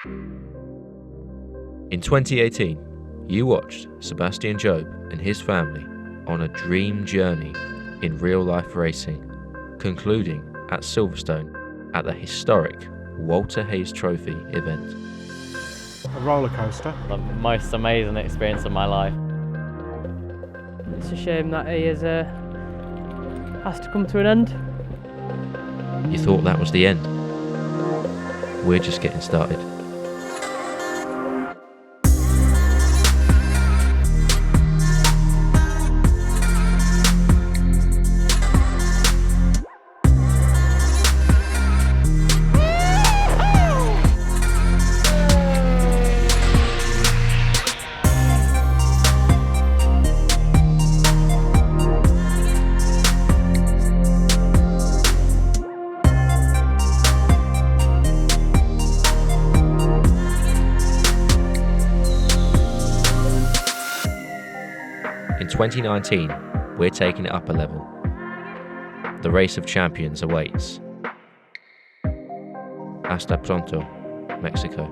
In 2018, you watched Sebastian Job and his family on a dream journey in real-life racing, concluding at Silverstone at the historic Walter Hayes Trophy event. A roller coaster. The most amazing experience of my life. It's a shame that he has to come to an end. You thought that was the end? We're just getting started. In 2019, we're taking it up a level. The race of champions awaits. Hasta pronto, Mexico.